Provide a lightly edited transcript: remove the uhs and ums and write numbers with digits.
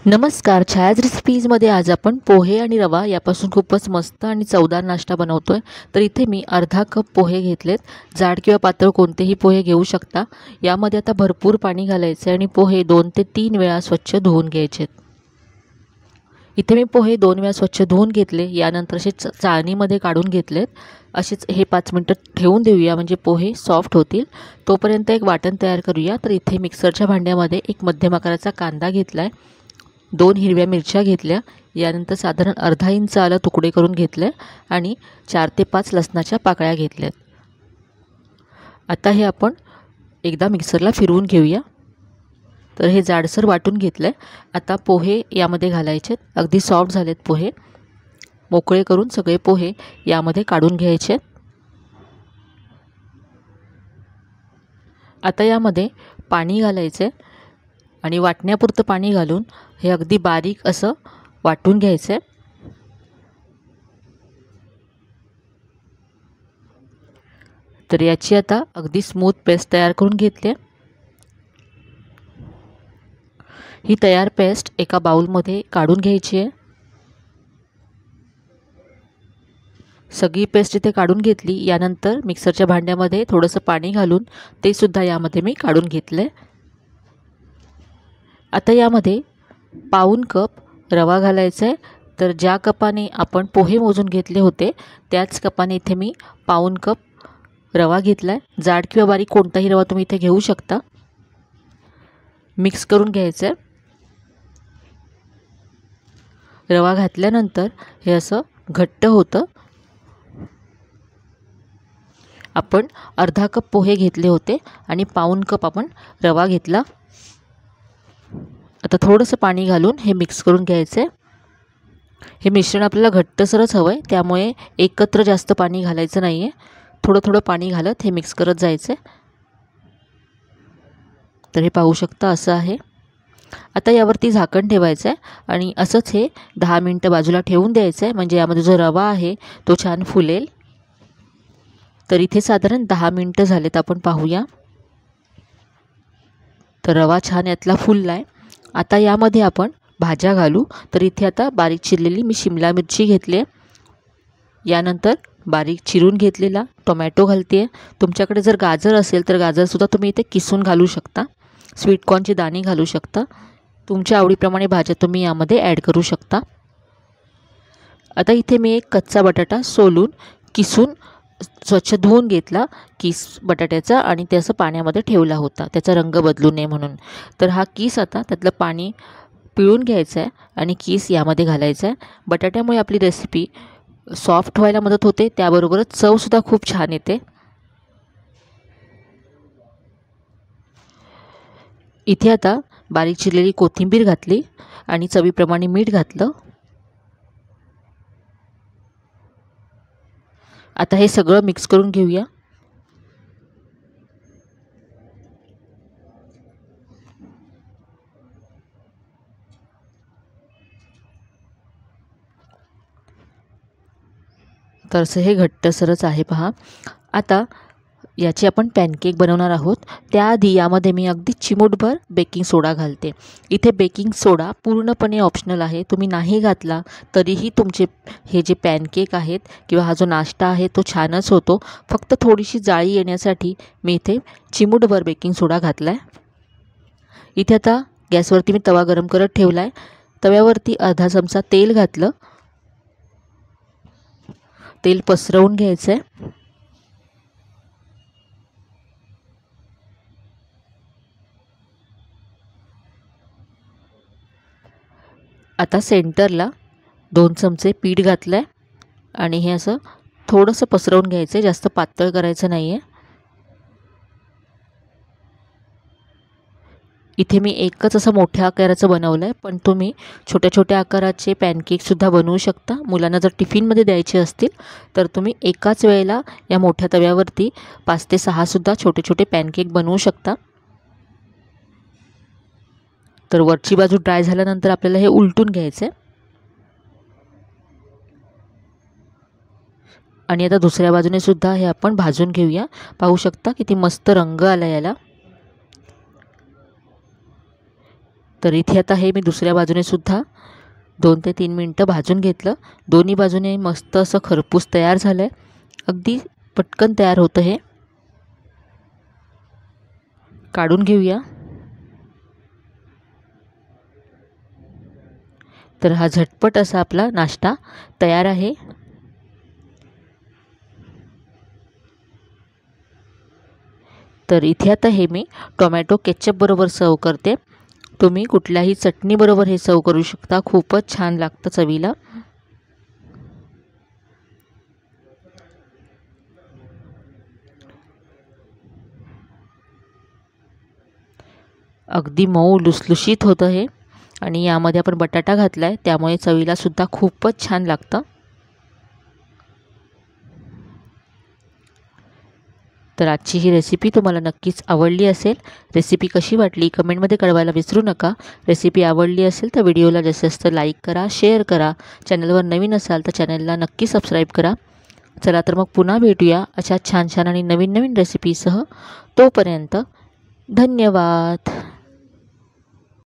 नमस्कार, छायाज रेसिपीजमध्ये आज आपण पोहे आणि रवा यापासून खूपच मस्त आणि चवदार नाश्ता बनवतोय। तर इथे मी अर्धा कप पोहे घेतलेत। जाड किंवा पातळ कोणतेही पोहे घेऊ शकता। यामध्ये आता भरपूर पाणी घालायचे आणि पोहे 2 ते 3 वेळा स्वच्छ धुवून घ्यायचेत। इथे मी पोहे 2 वेळा स्वच्छ धुवून घेतले। यानंतर असे चाळणीमध्ये काढून घेतलेत। असेच हे 5 मिनिटं ठेवून देऊया, म्हणजे पोहे सॉफ्ट होतील। तोपर्यंत एक वाटण तयार करूया। तर इथे मिक्सरच्या भांड्यामध्ये एक मध्यम आकाराचा कांदा घेतलाय, 2 हिरव्या मिरच्या घेतल्या, यानंतर साधारण अर्धा इंच आलं तुकडे करून घेतले आणि 4 ते 5 लसणाच्या पाकळ्या घेतल्यात। आता हे आपण एकदा मिक्सरला फिरवून घेऊया। तर हे जाडसर वाटून घेतले। आता पोहे यामध्ये घालायचे। अगदी सॉफ्ट झालेत पोहे। मोकळे करून सगळे पोहे यामध्ये काढून घ्यायचे। आता यामध्ये पाणी घालायचे आणि वाटण्यापुरतं पाणी घालून हे अगदी बारीक असं वाटून घ्यायचे। तर याची आता अगदी स्मूथ पेस्ट तयार करून घेतली। ही तयार पेस्ट एका बाउलमध्ये काढून घ्यायची आहे। सगळी पेस्ट इथे काढून घेतली। यानंतर मिक्सरच्या भांड्यामध्ये थोडंसं पाणी घालून ते सुद्धा यामध्ये मी काढून घेतले। आता यामध्ये पाऊण कप रवा घालायचा आहे। तर ज्या कपाने आपण पोहे मोजून घेतले होते त्याच कपाने इथे मी पाऊण कप रवा घेतलाय। जाड किंवा बारीक कोणताही रवा तुम्ही इथे घेऊ शकता। मिक्स करून घ्यायचं आहे। रवा घातल्यानंतर हे असं घट्ट होतं। आपण अर्धा कप पोहे घेतले होते आणि पाऊण कप आपण रवा घेतला। आता थोडंसं पाणी घालून हे मिक्स करून घ्यायचं आहे। हे मिश्रण आपल्याला घट्टसरच हवं आहे, त्यामुळे एकत्र जास्त पाणी घालायचं नाही आहे। थोडं थोडं पाणी घालत हे मिक्स करत जायचं आहे। तर हे पाहू शकता असं आहे। आता यावरती झाकण ठेवायचं आहे आणि असंच हे 10 मिनिटं बाजूला ठेवून द्यायचं आहे, म्हणजे यामध्ये जो रवा आहे तो छान फुलेल। तर इथे साधारण 10 मिनिटं झालेत, आपण पाहूया। तर रवा छान यातला फुलला आहे। आता यामध्ये आपण भाज्या घालू। तर इथे आता बारीक चिरलेली मी शिमला मिरची घेतली आहे। यानंतर बारीक चिरून घेतलेला टोमॅटो घालते आहे। तुमच्याकडे जर गाजर असेल तर गाजरसुद्धा तुम्ही इथे किसून घालू शकता। स्वीटकॉर्नची दाणी घालू शकता। तुमच्या आवडीप्रमाणे भाज्या तुम्ही यामध्ये ॲड करू शकता। आता इथे मी एक कच्चा बटाटा सोलून किसून स्वच्छ धुवून घेतला किस बटाट्याचा आणि ते असं पाण्यामध्ये ठेवला होता, त्याचा रंग बदलू नये म्हणून। तर हा किस आता त्यातलं पाणी पिळून घ्यायचं आहे आणि किस यामध्ये घालायचा आहे। बटाट्यामुळे आपली रेसिपी सॉफ्ट व्हायला मदत होते, त्याबरोबरच चवसुद्धा खूप छान येते। इथे आता बारीक चिरलेली कोथिंबीर घातली आणि चवीप्रमाणे मीठ घातलं। आता हे सगळं मिक्स करून घेऊया। तर असं हे घट्टसरच आहे पहा। आता याची आपण पॅनकेक बनवणार आहोत। त्याआधी यामध्ये मी अगदी चिमूटभर बेकिंग सोडा घालते। इथे बेकिंग सोडा पूर्णपणे ऑप्शनल आहे, तुम्ही नाही घातला तरीही तुमचे हे जे पॅनकेक आहेत किंवा हा जो नाश्ता आहे तो छानच होतो। फक्त थोडीशी जाळी येण्यासाठी मी इथे चिमूटभर बेकिंग सोडा घातला आहे। इथे आता गॅसवरती मी तवा गरम करत ठेवला आहे। तव्यावरती अर्धा चमचा तेल घातलं। तेल पसरवून घ्यायचं आहे। आता सेंटरला 2 चमचे पीठ घातलं आहे आणि हे असं थोडंसं पसरवून घ्यायचं आहे, जास्त पातळ करायचं नाही आहे। इथे मी एकच असं मोठ्या आकाराचं बनवलं आहे, पण तुम्ही छोट्या छोट्या आकाराचे पॅनकेकसुद्धा बनवू शकता। मुलांना जर टिफिनमध्ये द्यायचे असतील तर तुम्ही एकाच वेळेला या मोठ्या तव्यावरती 5 ते 6 सुद्धा छोटे छोटे पॅनकेक बनवू शकता। तर वरची बाजू ड्राय झाल्यानंतर आपल्याला हे उलटून घ्यायचं आहे आणि आता दुसऱ्या बाजूने सुद्धा हे आपण भाजून घेऊया। पाहू शकता किती मस्त रंग आला याला। तर इथे आता हे मी दुसऱ्या बाजूने सुद्धा 2 ते 3 मिनटं भाजून घेतलं। दोन्ही बाजूने मस्त असं खरपूस तयार झालं आहे। अगदी पटकन तयार होतं हे। काढून घेऊया। तर हा झटपट असा आपला नाश्ता तयार आहे। तर इथे आता हे मी टोमॅटो केचप बरोबर सर्व करते। तुम्ही कुठल्याही चटणी बरोबर हे सर्व करू शकता, खूपच छान लागतं चवीला। अगदी मऊ लुसलुशीत होतं हे आणि यामध्ये आपण बटाटा घातलाय त्यामुळे चवीला सुद्धा खूपच छान लागतं। तर आजची ही रेसिपी तुम्हाला नक्कीच आवडली असेल। रेसिपी कशी वाटली कमेंटमध्ये कळवायला विसरू नका। रेसिपी आवडली असेल तर व्हिडिओला जास्तीत जास्त लाईक करा, शेअर करा। चॅनलवर नवीन असाल तर चॅनलला नक्की सबस्क्राईब करा। चला तर मग पुन्हा भेटूया अशा छान छान आणि नवीन नवीन रेसिपीसह। तोपर्यंत धन्यवाद।